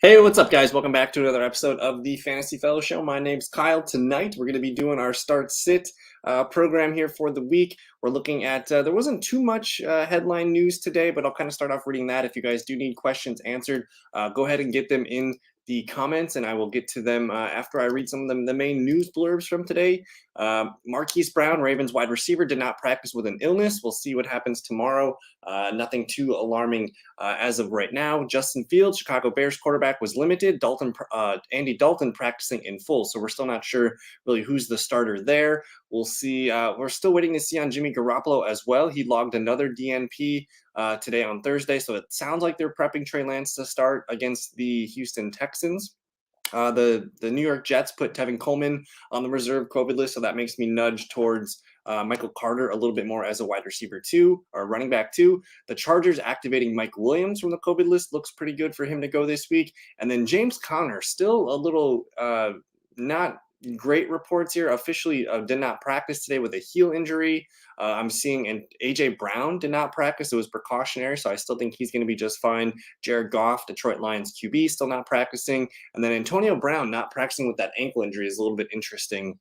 Hey, what's up, guys? Welcome back to another episode of the Fantasy Fellowshow. My name's Kyle. Tonight, we're going to be doing our start-sit program here for the week. We're looking at, there wasn't too much headline news today, but I'll kind of start off reading that. If you guys do need questions answered, go ahead and get them in the comments, and I will get to them after I read some of them. The main news blurbs from today. Marquise Brown, Ravens wide receiver, did not practice with an illness. We'll see what happens tomorrow. Nothing too alarming as of right now. Justin Fields, Chicago Bears quarterback, was limited. Andy Dalton practicing in full, so we're still not sure really who's the starter there. We'll see. We're still waiting to see on Jimmy Garoppolo as well. He logged another DNP today on Thursday, so it sounds like they're prepping Trey Lance to start against the Houston Texans. The New York Jets put Tevin Coleman on the reserve COVID list, so that makes me nudge towards Michael Carter a little bit more as a wide receiver too, or running back too. The Chargers activating Mike Williams from the COVID list looks pretty good for him to go this week. And then James Conner, still a little not great reports here. Officially did not practice today with a heel injury. I'm seeing, and AJ Brown did not practice. It was precautionary, so I still think he's going to be just fine. Jared Goff, Detroit Lions QB, still not practicing. And then Antonio Brown not practicing with that ankle injury is a little bit interesting.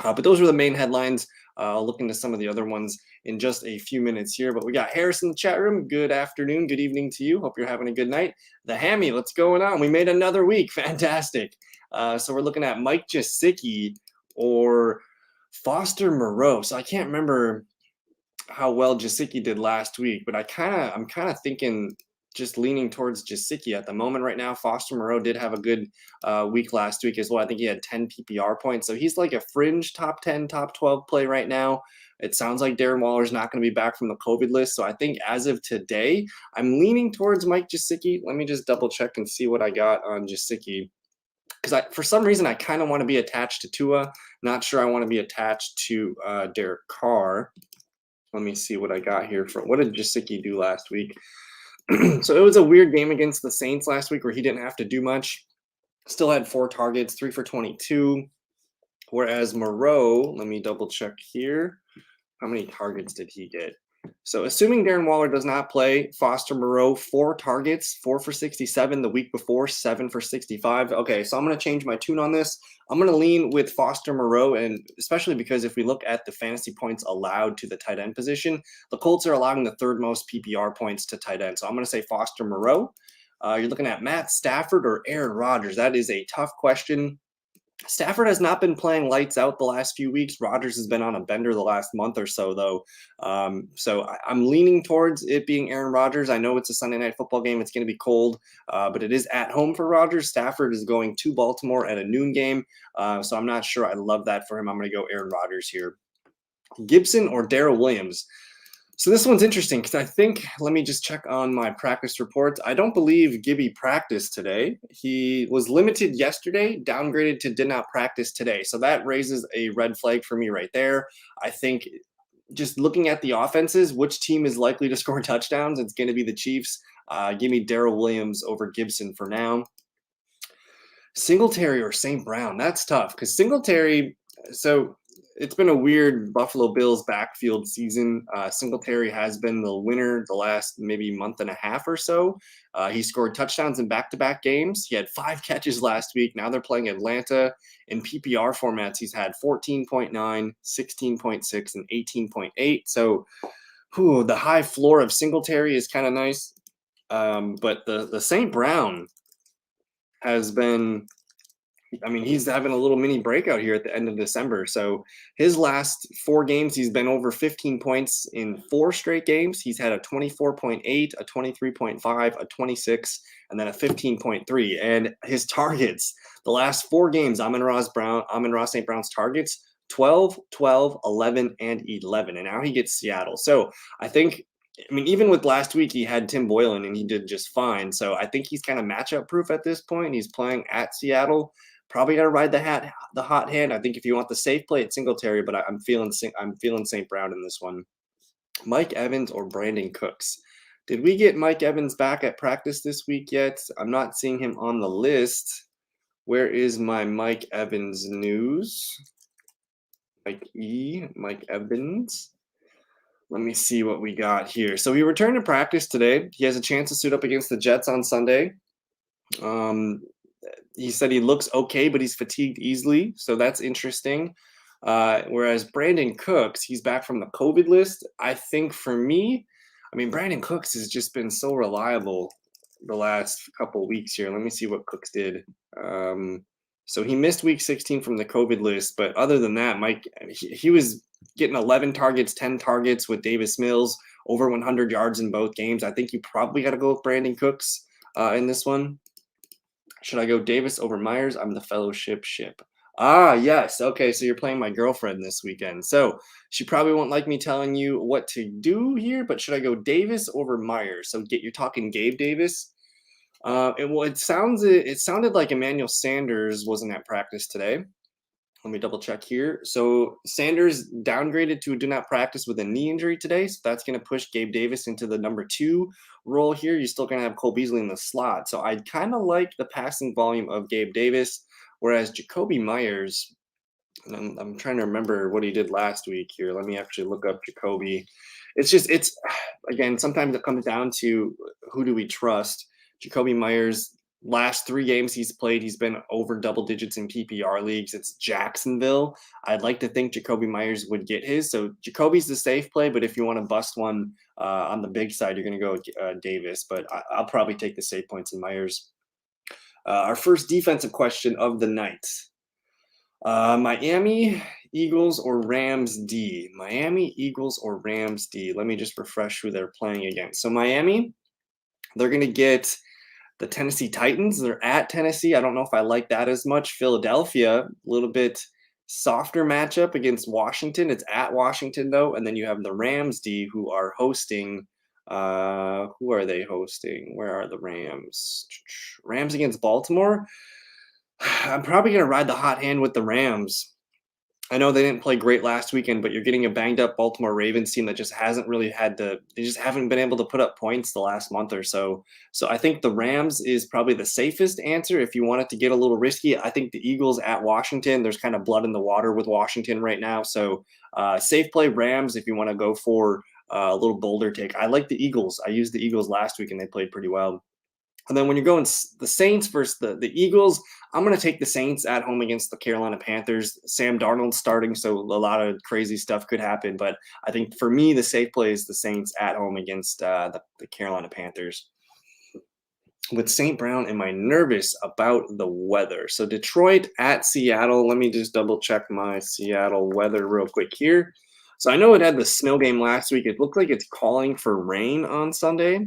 But those were the main headlines. I'll look into some of the other ones in just a few minutes here. But we got Harris in the chat room. Good afternoon. Good evening to you. Hope you're having a good night. The Hammy, what's going on? We made another week. Fantastic. So we're looking at Mike Gesicki or Foster Moreau. So I can't remember how well Gesicki did last week, but I'm kind of thinking just leaning towards Gesicki at the moment right now. Foster Moreau did have a good week last week as well. I think he had 10 PPR points. So he's like a fringe top 10, top 12 play right now. It sounds like Darren Waller's not going to be back from the COVID list. So I think as of today, I'm leaning towards Mike Gesicki. Let me just double check and see what I got on Gesicki. Because for some reason, I kind of want to be attached to Tua. Not sure I want to be attached to Derek Carr. Let me see what I got here. What did Gesicki do last week? So it was a weird game against the Saints last week where he didn't have to do much. Still had 4 targets, 3 for 22. Whereas Moreau, let me double check here. How many targets did he get? So assuming Darren Waller does not play, Foster Moreau, 4 targets, 4 for 67 the week before, 7 for 65. Okay, so I'm going to change my tune on this. I'm going to lean with Foster Moreau, and especially because if we look at the fantasy points allowed to the tight end position, the Colts are allowing the 3rd most PPR points to tight end. So I'm going to say Foster Moreau. You're looking at Matt Stafford or Aaron Rodgers. That is a tough question. Stafford has not been playing lights out the last few weeks. Rodgers has been on a bender the last month or so, though. So I'm leaning towards it being Aaron Rodgers. I know it's a Sunday night football game. It's going to be cold, but it is at home for Rodgers. Stafford is going to Baltimore at a noon game, so I'm not sure I love that for him. I'm going to go Aaron Rodgers here. Gibson or Darrell Williams? So this one's interesting because I think, let me just check on my practice reports. I don't believe Gibby practiced today. He was limited yesterday, downgraded to did not practice today. So that raises a red flag for me right there. I think just looking at the offenses, which team is likely to score touchdowns? It's going to be the Chiefs. Give me Darrell Williams over Gibson for now. Singletary or St. Brown? That's tough because Singletary, so it's been a weird Buffalo Bills backfield season. Singletary has been the winner the last maybe month and a half or so. He scored touchdowns in back-to-back games. He had 5 catches last week. Now they're playing Atlanta. In PPR formats, he's had 14.9, 16.6, and 18.8. So the high floor of Singletary is kind of nice. But the St. Brown has been – I mean, he's having a little mini breakout here at the end of December. So his last 4 games, he's been over 15 points in 4 straight games. He's had a 24.8, a 23.5, a 26, and then a 15.3. And his targets, the last 4 games, Amon-Ra St. Brown's targets, 12, 12, 11, and 11. And now he gets Seattle. So I think, I mean, even with last week, he had Tim Boylan and he did just fine. So I think he's kind of matchup proof at this point. He's playing at Seattle. Probably got to ride the hot hand. I think if you want the safe play at Singletary, but I'm feeling St. Brown in this one. Mike Evans or Brandon Cooks? Did we get Mike Evans back at practice this week yet? I'm not seeing him on the list. Where is my Mike Evans news? Mike Evans. Let me see what we got here. So he returned to practice today. He has a chance to suit up against the Jets on Sunday. Um, he said he looks okay, but he's fatigued easily, so that's interesting. Whereas Brandon Cooks, he's back from the COVID list. I think for me, I mean, Brandon Cooks has just been so reliable the last couple weeks here. Let me see what Cooks did. So he missed week 16 from the COVID list, but other than that, Mike, he was getting 11 targets, 10 targets with Davis Mills, over 100 yards in both games. I think you probably got to go with Brandon Cooks in this one. Should I go Davis over Myers? I'm the fellowship ship. Ah, yes. Okay, so you're playing my girlfriend this weekend. So she probably won't like me telling you what to do here, but should I go Davis over Myers? So you're talking Gabe Davis. It sounded like Emmanuel Sanders wasn't at practice today. Let me double check here. So Sanders downgraded to do not practice with a knee injury today. So that's going to push Gabe Davis into the number 2 role here. You're still going to have Cole Beasley in the slot. So I kind of like the passing volume of Gabe Davis, whereas Jacoby Myers, and I'm trying to remember what he did last week here. Let me actually look up Jacoby. It's again, sometimes it comes down to who do we trust. Jacoby Myers, last 3 games he's played, he's been over double digits in PPR leagues. It's Jacksonville. I'd like to think Jacoby Myers would get his. So Jacoby's the safe play, but if you want to bust one on the big side, you're going to go with Davis. But I'll probably take the safe points in Myers. Our first defensive question of the night. Miami Eagles or Rams D? Miami Eagles or Rams D? Let me just refresh who they're playing against. So Miami, they're going to get the Tennessee Titans. They're at Tennessee. I don't know if I like that as much. Philadelphia, a little bit softer matchup against Washington. It's at Washington, though. And then you have the Rams D, who are hosting. Who are they hosting? Where are the Rams? Rams against Baltimore. I'm probably going to ride the hot hand with the Rams. I know they didn't play great last weekend, but you're getting a banged up Baltimore Ravens team that just hasn't really they just haven't been able to put up points the last month or so. So I think the Rams is probably the safest answer if you want it to get a little risky. I think the Eagles at Washington, there's kind of blood in the water with Washington right now. So safe play Rams if you want to go for a little bolder take. I like the Eagles. I used the Eagles last week and they played pretty well. And then when you're going the Saints versus the Eagles, I'm going to take the Saints at home against the Carolina Panthers. Sam Darnold's starting, so a lot of crazy stuff could happen. But I think for me, the safe play is the Saints at home against the Carolina Panthers. With St. Brown, am I nervous about the weather? So Detroit at Seattle. Let me just double check my Seattle weather real quick here. So I know it had the snow game last week. It looked like it's calling for rain on Sunday.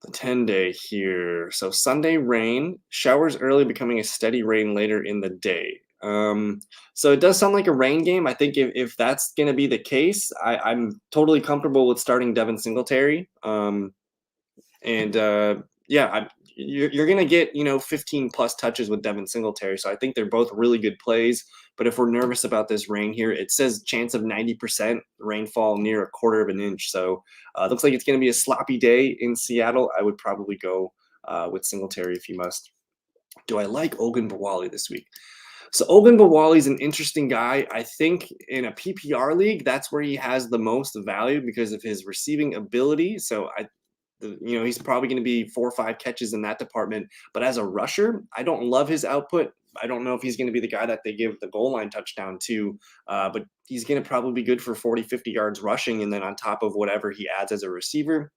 The 10-day here. So Sunday rain, showers early, becoming a steady rain later in the day. So it does sound like a rain game. I think if that's going to be the case, I'm totally comfortable with starting Devin Singletary. Yeah, you're going to get 15 plus touches with Devin Singletary. So I think they're both really good plays. But if we're nervous about this rain here, it says chance of 90% rainfall near a quarter of an inch. So it looks like it's going to be a sloppy day in Seattle. I would probably go with Singletary if you must. Do I like Ogunbowale this week? So Ogunbowale is an interesting guy. I think in a PPR league, that's where he has the most value because of his receiving ability. So he's probably going to be 4 or 5 catches in that department. But as a rusher, I don't love his output. I don't know if he's going to be the guy that they give the goal line touchdown to, but he's going to probably be good for 40, 50 yards rushing, and then on top of whatever he adds as a receiver.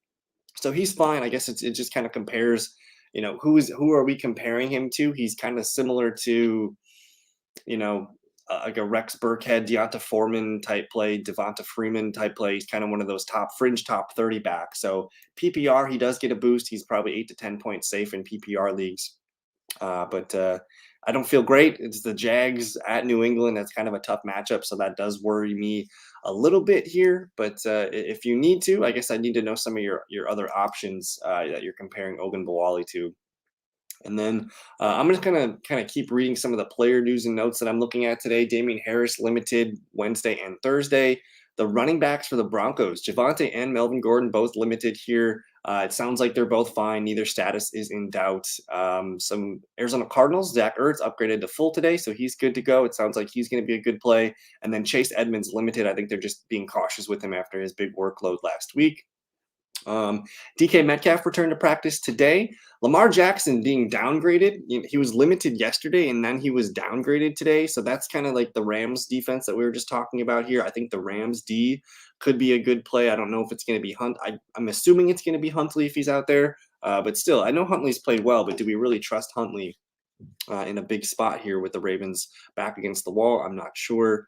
So he's fine. I guess it just kind of compares, who are we comparing him to? He's kind of similar to, like a Rex Burkhead, Deonta Foreman type play, Devonta Freeman type play. He's kind of one of those fringe top 30 backs. So PPR, he does get a boost. He's probably 8 to 10 points safe in PPR leagues. But I don't feel great. It's the Jags at New England. That's kind of a tough matchup. So that does worry me a little bit here. But if you need to, I guess I need to know some of your other options that you're comparing Ogunbowale to. And then I'm just going to kind of keep reading some of the player news and notes that I'm looking at today. Damian Harris limited Wednesday and Thursday. The running backs for the Broncos, Javonte and Melvin Gordon, both limited here. It sounds like they're both fine. Neither status is in doubt. Some Arizona Cardinals, Zach Ertz upgraded to full today, so he's good to go. It sounds like he's going to be a good play. And then Chase Edmonds limited. I think they're just being cautious with him after his big workload last week. DK Metcalf returned to practice today. Lamar Jackson being downgraded. He was limited yesterday and then he was downgraded today. So that's kind of like the Rams defense that we were just talking about here. I think the Rams D could be a good play. I don't know if it's going to be Hunt. I'm assuming it's going to be Huntley if he's out there. But still, I know Huntley's played well, but do we really trust Huntley in a big spot here with the Ravens back against the wall? I'm not sure.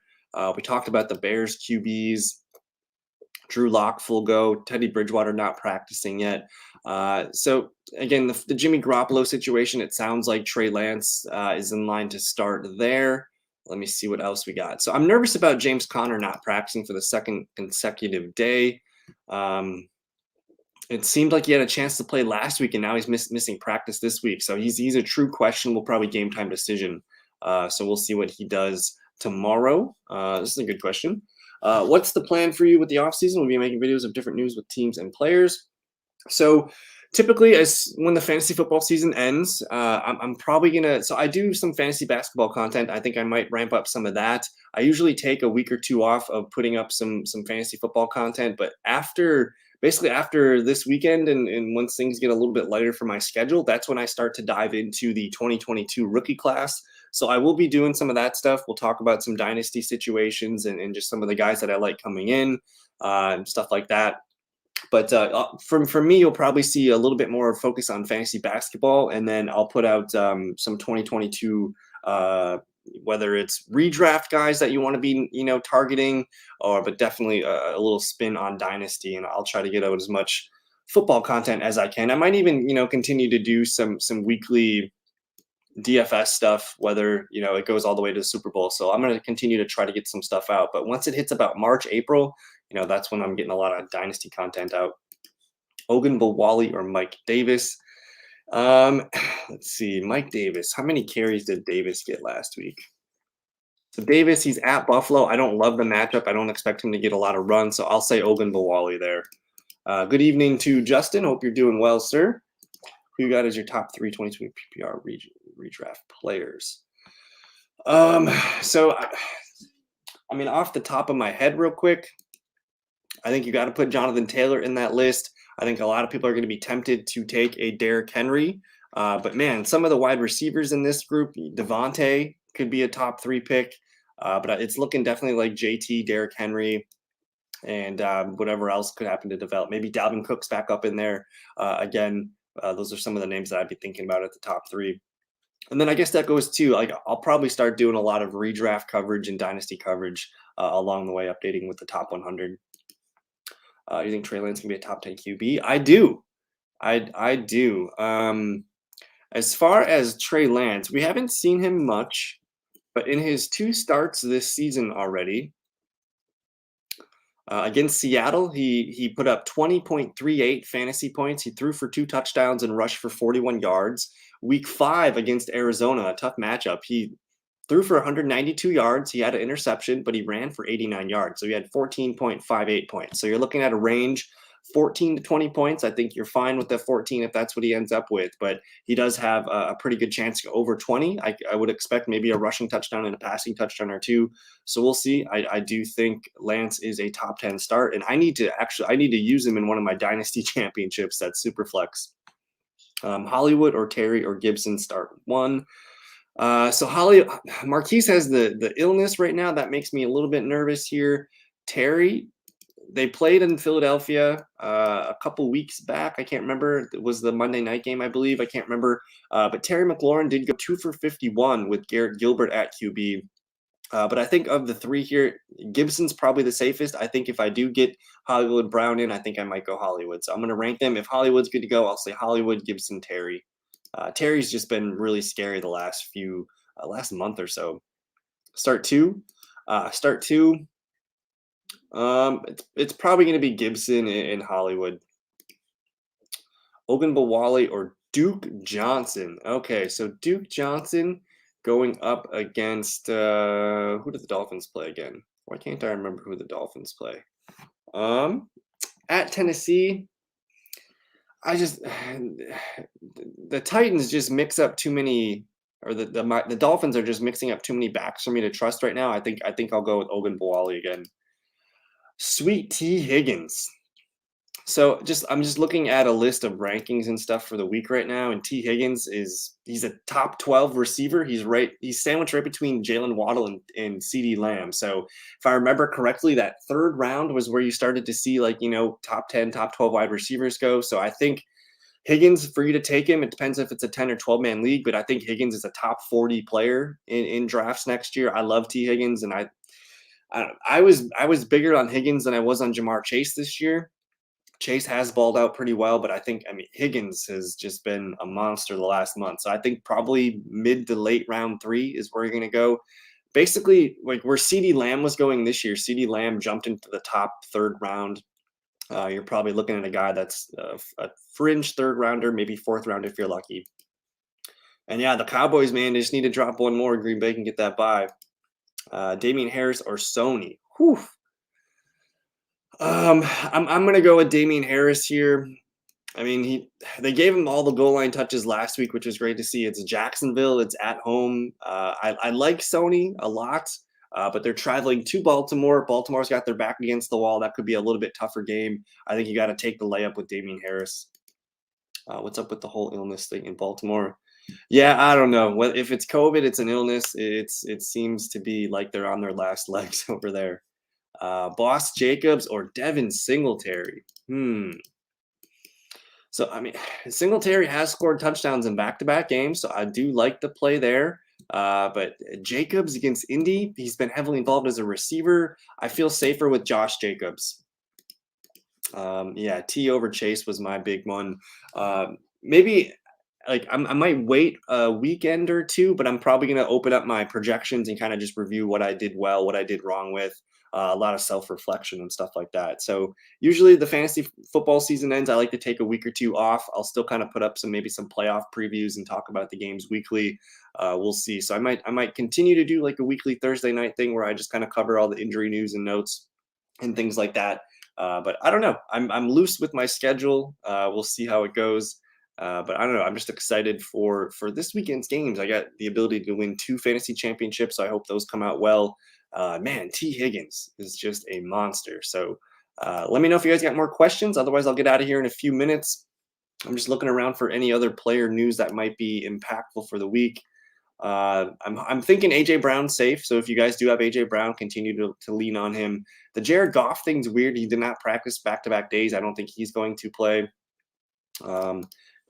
We talked about the Bears QBs. Drew Lock full go. Teddy Bridgewater not practicing yet. So again, the Jimmy Garoppolo situation, it sounds like Trey Lance is in line to start there. Let me see what else we got. So I'm nervous about James Conner not practicing for the second consecutive day. It seemed like he had a chance to play last week, and now he's missing practice this week. So he's a true questionable, probably game time decision. So we'll see what he does tomorrow. This is a good question. What's the plan for you with the offseason? We'll be making videos of different news with teams and players. So typically, when the fantasy football season ends, I'm probably gonna. So I do some fantasy basketball content. I think I might ramp up some of that. I usually take a week or two off of putting up some fantasy football content, but after this weekend and once things get a little bit lighter for my schedule, that's when I start to dive into the 2022 rookie class. So I will be doing some of that stuff. We'll talk about some dynasty situations and just some of the guys that I like coming in and stuff like that. But for me, you'll probably see a little bit more focus on fantasy basketball, and then I'll put out some 2022, whether it's redraft guys that you want to be, targeting, but definitely a little spin on dynasty, and I'll try to get out as much football content as I can. I might even, continue to do some weekly DFS stuff, whether it goes all the way to the Super Bowl. So I'm going to continue to try to get some stuff out. But once it hits about March, April, that's when I'm getting a lot of dynasty content out. Ogunbowale or Mike Davis. Let's see, Mike Davis. How many carries did Davis get last week? So Davis, he's at Buffalo. I don't love the matchup. I don't expect him to get a lot of runs, so I'll say Ogunbowale there. Good evening to Justin. Hope you're doing well, sir. Who you got as your top 3 2020 PPR redraft players? So, I mean, off the top of my head real quick, I think you got to put Jonathan Taylor in that list. I think a lot of people are going to be tempted to take a Derrick Henry. But, man, some of the wide receivers in this group, Devonta could be a top 3 pick. But it's looking definitely like JT, Derrick Henry, and whatever else could happen to develop. Maybe Dalvin Cook's back up in there again. Those are some of the names that I'd be thinking about at the top 3. And then I guess that goes to, I'll probably start doing a lot of redraft coverage and dynasty coverage along the way, updating with the top 100. You think Trey Lance can be a top 10 QB? I do. I do. As far as Trey Lance, we haven't seen him much, but in his 2 starts this season already, against Seattle, he put up 20.38 fantasy points. He threw for 2 touchdowns and rushed for 41 yards. Week 5 against Arizona, a tough matchup. He threw for 192 yards. He had an interception, but he ran for 89 yards. So he had 14.58 points. So you're looking at a range 14 to 20 points. I think you're fine with the 14 if that's what he ends up with. But he does have a pretty good chance to go over 20. I would expect maybe a rushing touchdown and a passing touchdown or 2. So we'll see. I do think Lance is a top 10 start. And I need to use him in one of my dynasty championships. That's super flex. Hollywood or Terry or Gibson start 1. So Marquise has the illness right now. That makes me a little bit nervous here. Terry, they played in Philadelphia a couple weeks back. I can't remember. It was the Monday night game, I believe. I can't remember. But Terry McLaurin did go 2 for 51 with Garrett Gilbert at QB. But I think of the 3 here, Gibson's probably the safest. I think if I do get Hollywood Brown in, I think I might go Hollywood. So I'm going to rank them. If Hollywood's good to go, I'll say Hollywood, Gibson, Terry. Terry's just been really scary the last month or so. Start 2. It's probably going to be Gibson and Hollywood. Ogunbowale or Duke Johnson. Okay, so Duke Johnson going up against who did the Dolphins play again? Why can't I remember who the Dolphins play? At Tennessee, the Titans just mix up too many, or the Dolphins are just mixing up too many backs for me to trust right now. I think I'll go with Ogunbowale again. Sweet T. Higgins. So I'm just looking at a list of rankings and stuff for the week right now, and T Higgins he's a top 12 receiver. He's sandwiched right between Jalen Waddle and CD Lamb. So if I remember correctly, that third round was where you started to see like, top 10, top 12 wide receivers go. So I think Higgins, for you to take him, it depends if it's a 10 or 12 man league, but I think Higgins is a top 40 player in drafts next year. I love T Higgins, and I was bigger on Higgins than I was on Jamar Chase this year. Chase has balled out pretty well, but I mean, Higgins has just been a monster the last month. So I think probably mid to late round 3 is where you're going to go. Basically, like where CD Lamb was going this year, CD Lamb jumped into the top third round. You're probably looking at a guy that's a fringe third rounder, maybe fourth round if you're lucky. And yeah, the Cowboys, man, they just need to drop one more. Green Bay can get that by. Damian Harris or Sony. Whew. I'm gonna go with Damian Harris here. I mean, they gave him all the goal line touches last week, which was great to see. It's Jacksonville. It's at home. I like Sony a lot, but they're traveling to Baltimore. Baltimore's got their back against the wall. That could be a little bit tougher game. I think you got to take the layup with Damian Harris. What's up with the whole illness thing in Baltimore? Yeah, I don't know. If it's COVID, it's an illness. It seems to be like they're on their last legs over there. Boss Jacobs or Devin Singletary? So, I mean, Singletary has scored touchdowns in back-to-back games, so I do like the play there. But Jacobs against Indy, he's been heavily involved as a receiver. I feel safer with Josh Jacobs. Yeah, T over Chase was my big one. Maybe like I might wait a weekend or two, but I'm probably going to open up my projections and kind of just review what I did well, what I did wrong with. A lot of self-reflection and stuff like that. So usually the fantasy football season ends. I like to take a week or two off. I'll still kind of put up maybe some playoff previews and talk about the games weekly. We'll see. So I might continue to do like a weekly Thursday night thing where I just kind of cover all the injury news and notes and things like that. But I don't know. I'm loose with my schedule. We'll see how it goes. But I don't know. I'm just excited for this weekend's games. I got the ability to win 2 fantasy championships. So I hope those come out well. Man, T Higgins is just a monster. So let me know if you guys got more questions. Otherwise, I'll get out of here in a few minutes. I'm just looking around for any other player news that might be impactful for the week. I'm thinking AJ Brown's safe. So if you guys do have AJ Brown, continue to lean on him. The Jared Goff thing's weird. He did not practice back-to-back days. I don't think he's going to play.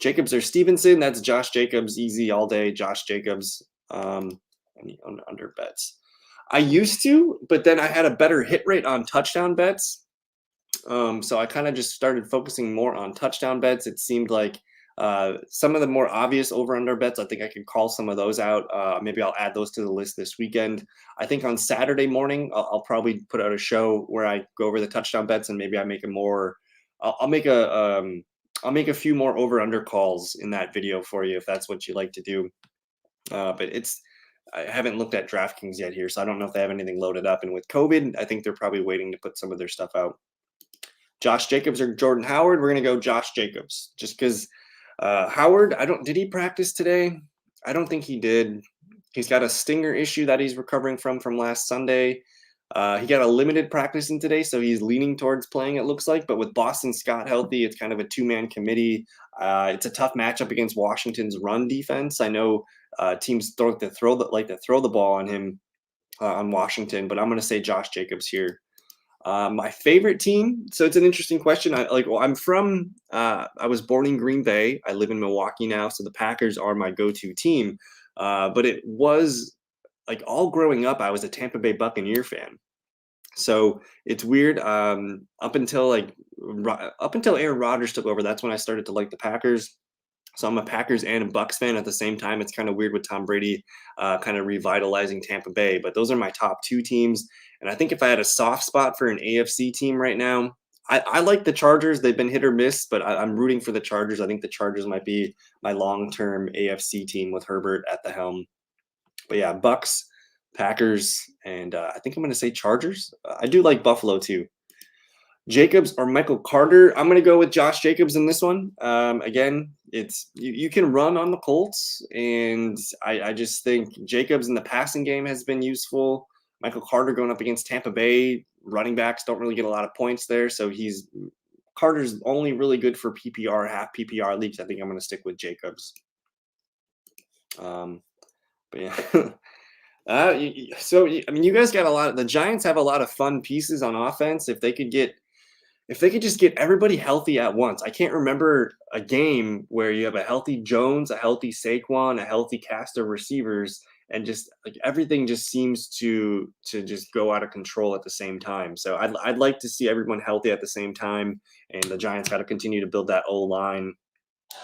Jacobs or Stevenson, that's Josh Jacobs, easy all day. Josh Jacobs, any under bets. I used to, but then I had a better hit rate on touchdown bets. So I kind of just started focusing more on touchdown bets. It seemed like some of the more obvious over-under bets, I think I could call some of those out. Maybe I'll add those to the list this weekend. I think on Saturday morning, I'll probably put out a show where I go over the touchdown bets and maybe I make I'll make a few more over-under calls in that video for you if that's what you like to do. But I haven't looked at DraftKings yet here, so I don't know if they have anything loaded up. And with COVID, I think they're probably waiting to put some of their stuff out. Josh Jacobs or Jordan Howard? We're going to go Josh Jacobs just because Howard, did he practice today? I don't think he did. He's got a stinger issue that he's recovering from last Sunday. He got a limited practice in today, so he's leaning towards playing, it looks like. But with Boston Scott healthy, it's kind of a 2-man committee. It's a tough matchup against Washington's run defense. I know teams like to throw the ball on him on Washington, but I'm going to say Josh Jacobs here. My favorite team. So it's an interesting question. I was born in Green Bay. I live in Milwaukee now, so the Packers are my go-to team. But it was like all growing up, I was a Tampa Bay Buccaneer fan. So it's weird. Up until Aaron Rodgers took over, that's when I started to like the Packers. So I'm a Packers and a Bucs fan at the same time. It's kind of weird with Tom Brady kind of revitalizing Tampa Bay, but those are my top 2 teams. And I think if I had a soft spot for an AFC team right now, I like the Chargers. They've been hit or miss, but I'm rooting for the Chargers. I think the Chargers might be my long-term AFC team with Herbert at the helm. But yeah, Bucs, Packers, and I think I'm going to say Chargers. I do like Buffalo too. Jacobs or Michael Carter? I'm going to go with Josh Jacobs in this one. Again, it's you can run on the Colts, and I just think Jacobs in the passing game has been useful. Michael Carter going up against Tampa Bay, running backs don't really get a lot of points there, so he's Carter's only really good for PPR, half PPR leagues. I think I'm going to stick with Jacobs. But yeah. So I mean, you guys got a lot. The Giants have a lot of fun pieces on offense. If they could just get everybody healthy at once. I can't remember a game where you have a healthy Jones, a healthy Saquon, a healthy cast of receivers, and just like everything just seems to just go out of control at the same time. So I'd like to see everyone healthy at the same time, and the Giants got to continue to build that O line,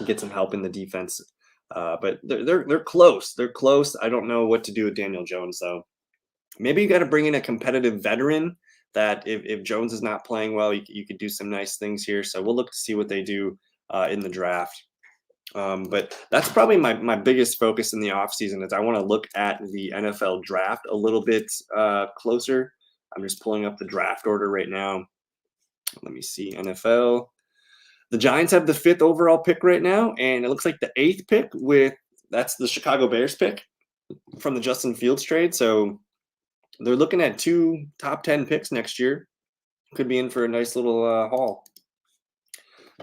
get some help in the defense. But they're close. They're close. I don't know what to do with Daniel Jones though. Maybe you got to bring in a competitive veteran that if Jones is not playing well, you could do some nice things here. So we'll look to see what they do in the draft. But that's probably my biggest focus in the offseason is I want to look at the NFL draft a little bit closer. I'm just pulling up the draft order right now. Let me see. NFL. The Giants have the 5th overall pick right now, and it looks like the 8th pick that's the Chicago Bears pick from the Justin Fields trade. So they're looking at 2 top 10 picks next year. Could be in for a nice little haul.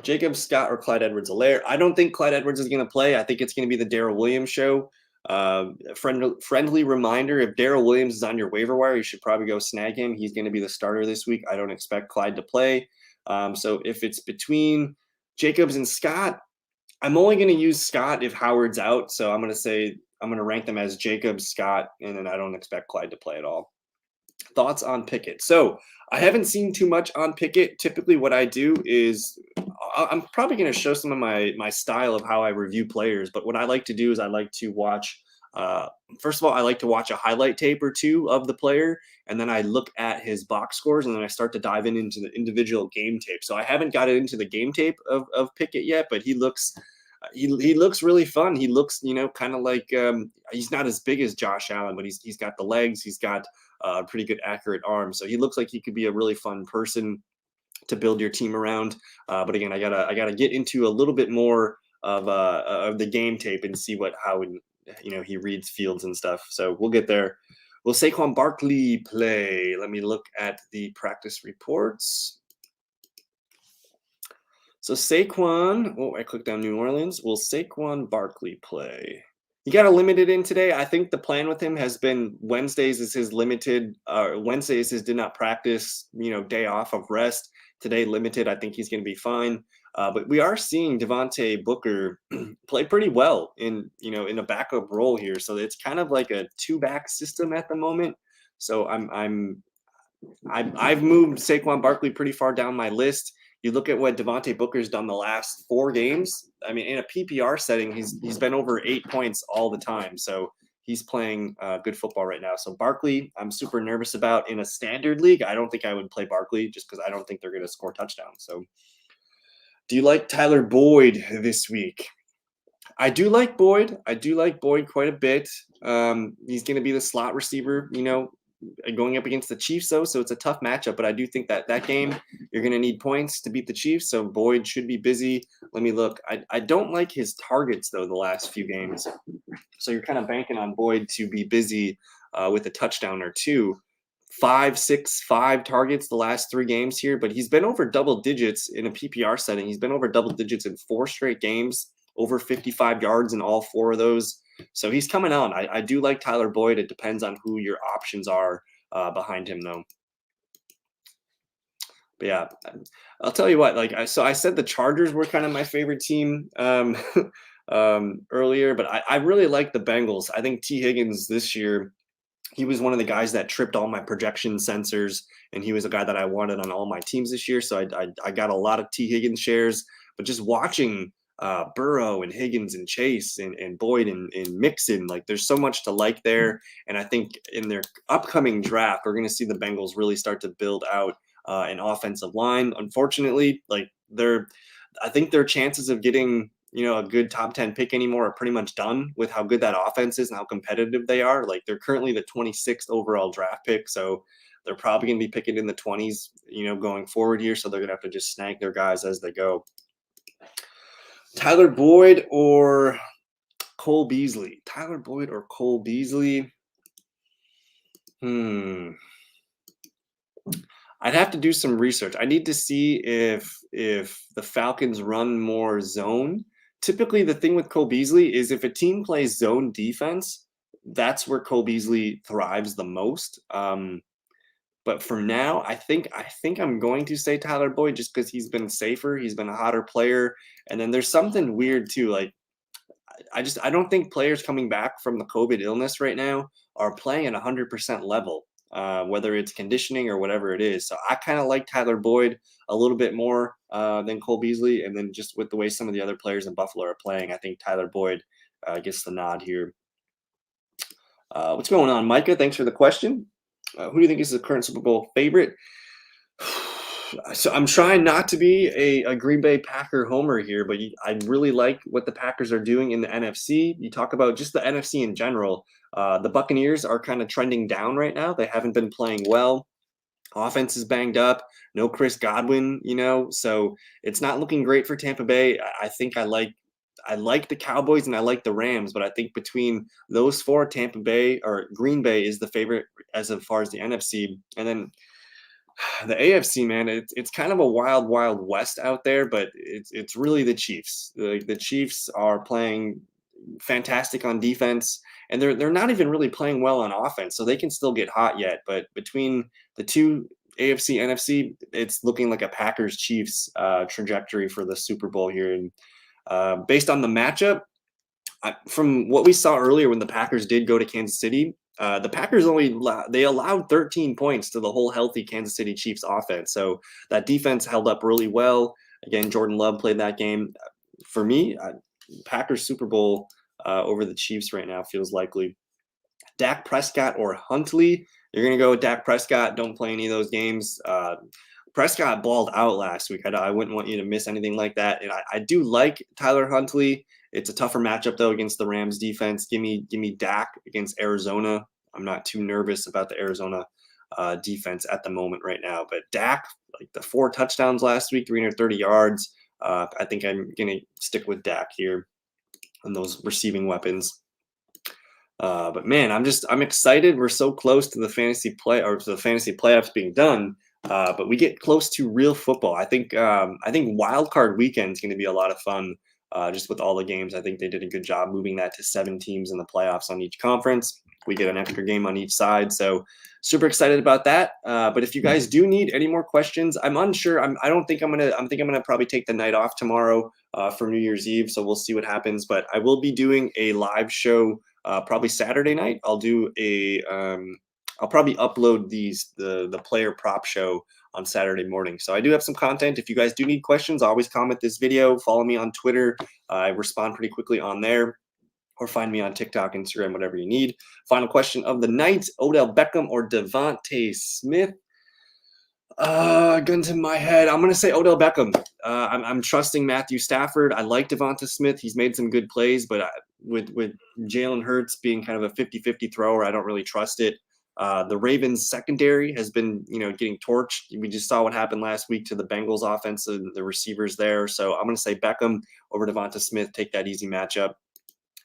Jacob Scott or Clyde Edwards-Helaire. I don't think Clyde Edwards is going to play. I think it's going to be the Darrell Williams show. Friendly reminder, if Darrell Williams is on your waiver wire, you should probably go snag him. He's going to be the starter this week. I don't expect Clyde to play. So if it's between Jacobs and Scott, I'm only going to use Scott if Howard's out. So I'm going to rank them as Jacobs, Scott, and then I don't expect Clyde to play at all. Thoughts on Pickett? So I haven't seen too much on Pickett. Typically what I do is I'm probably going to show some of my style of how I review players. But what I like to do is I like to watch first of all, I like to watch a highlight tape or two of the player, and then I look at his box scores, and then I start to dive into the individual game tape. So I haven't got into the game tape of Pickett yet, but he looks really fun. He looks, kind of like he's not as big as Josh Allen, but he's got the legs. He's got a pretty good accurate arm. So he looks like he could be a really fun person to build your team around. But again, I gotta get into a little bit more of the game tape and see how he reads fields and stuff. So we'll get there. Will Saquon Barkley play? Let me look at the practice reports. So Saquon, I clicked on New Orleans. Will Saquon Barkley play? He got a limited in today. I think the plan with him has been Wednesdays is his limited. Wednesdays is did not practice, day off of rest. Today limited. I think he's going to be fine. But we are seeing Devonta Booker play pretty well in a backup role here. So it's kind of like a 2-back system at the moment. So I've moved Saquon Barkley pretty far down my list. You look at what Devonta Booker's done the last 4 games. I mean, in a PPR setting, he's been over 8 points all the time. So he's playing good football right now. So Barkley, I'm super nervous about in a standard league. I don't think I would play Barkley just because I don't think they're going to score touchdowns. So do you like Tyler Boyd this week? I do like Boyd. Quite a bit. He's going to be the slot receiver, going up against the Chiefs, though, so it's a tough matchup. But I do think that game, you're going to need points to beat the Chiefs, so Boyd should be busy. Let me look. I don't like his targets, though, the last few games. So you're kind of banking on Boyd to be busy with a touchdown or 2. 5, 6, 5 targets the last 3 games here, but he's been over double digits in a PPR setting. He's been over double digits in 4 straight games, over 55 yards in all 4 of those. So he's coming on. I do like Tyler Boyd. It depends on who your options are behind him, though. But yeah, I'll tell you what. I said the Chargers were kind of my favorite team earlier, but I really like the Bengals. I think T. Higgins this year, he was one of the guys that tripped all my projection sensors, and he was a guy that I wanted on all my teams this year. So I got a lot of T. Higgins shares, but just watching Burrow and Higgins and Chase and Boyd and Mixon, there's so much to like there. And I think in their upcoming draft, we're going to see the Bengals really start to build out an offensive line. Unfortunately, I think their chances of getting a good top 10 pick anymore are pretty much done with how good that offense is and how competitive they are. They're currently the 26th overall draft pick. So they're probably going to be picking in the 20s, going forward here. So they're going to have to just snag their guys as they go. Tyler Boyd or Cole Beasley? Tyler Boyd or Cole Beasley? I'd have to do some research. I need to see if the Falcons run more zone. Typically, the thing with Cole Beasley is if a team plays zone defense, that's where Cole Beasley thrives the most. But for now, I think I'm going to say Tyler Boyd just because he's been safer, he's been a hotter player, and then there's something weird too. Like I don't think players coming back from the COVID illness right now are playing at 100% level, whether it's conditioning or whatever it is. So I kind of like Tyler Boyd a little bit more than Cole Beasley, and then just with the way some of the other players in Buffalo are playing, I think Tyler Boyd gets the nod here. What's going on, Micah? Thanks for the question. Who do you think is the current Super Bowl favorite? So I'm trying not to be a Green Bay Packer homer here, but I really like what the Packers are doing in the NFC. You talk about just the NFC in general. The Buccaneers are kind of trending down right now. They haven't been playing well. Offense is banged up. No Chris Godwin, so it's not looking great for Tampa Bay. I think I like the Cowboys and I like the Rams, but I think between those four, Tampa Bay or Green Bay is the favorite as far as the NFC, and then the AFC, man, it's kind of a wild, wild west out there, but it's really the Chiefs. The Chiefs are playing fantastic on defense, and they're not even really playing well on offense, so they can still get hot yet. But between the two AFC, NFC, it's looking like a Packers Chiefs trajectory for the Super Bowl here. And based on the matchup, from what we saw earlier when the Packers did go to Kansas City, the Packers they allowed 13 points to the whole healthy Kansas City Chiefs offense. So that defense held up really well. Again, Jordan Love played that game. For me, Packers Super Bowl over the Chiefs right now feels likely. Dak Prescott or Huntley? You're going to go with Dak Prescott. Don't play any of those games. Prescott balled out last week. I wouldn't want you to miss anything like that. And I do like Tyler Huntley. It's a tougher matchup though against the Rams defense. Give me Dak against Arizona. I'm not too nervous about the Arizona defense at the moment right now. But Dak, like the 4 touchdowns last week, 330 yards. I think I'm gonna stick with Dak here on those receiving weapons. But man, I'm excited. We're so close to the fantasy playoffs being done. But we get close to real football. I think Wild Card Weekend is going to be a lot of fun. Just with all the games, I think they did a good job moving that to 7 teams in the playoffs on each conference. We get an extra game on each side, so super excited about that. But if you guys do need any more questions, I'm unsure. I'm thinking I'm gonna probably take the night off tomorrow for New Year's Eve, so we'll see what happens. But I will be doing a live show probably Saturday night. I'll probably upload the player prop show on Saturday morning. So I do have some content. If you guys do need questions, always comment this video. Follow me on Twitter. I respond pretty quickly on there. Or find me on TikTok, Instagram, whatever you need. Final question of the night: Odell Beckham or Devonta Smith? Gun to my head, I'm gonna say Odell Beckham. I'm trusting Matthew Stafford. I like Devonta Smith. He's made some good plays, but with Jalen Hurts being kind of a 50-50 thrower, I don't really trust it. The Ravens secondary has been, getting torched. We just saw what happened last week to the Bengals offense and the receivers there. So I'm going to say Beckham over Devonta Smith. Take that easy matchup.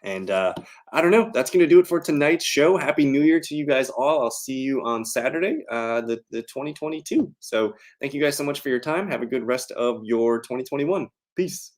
And I don't know. That's going to do it for tonight's show. Happy New Year to you guys all. I'll see you on Saturday, the 2022. So thank you guys so much for your time. Have a good rest of your 2021. Peace.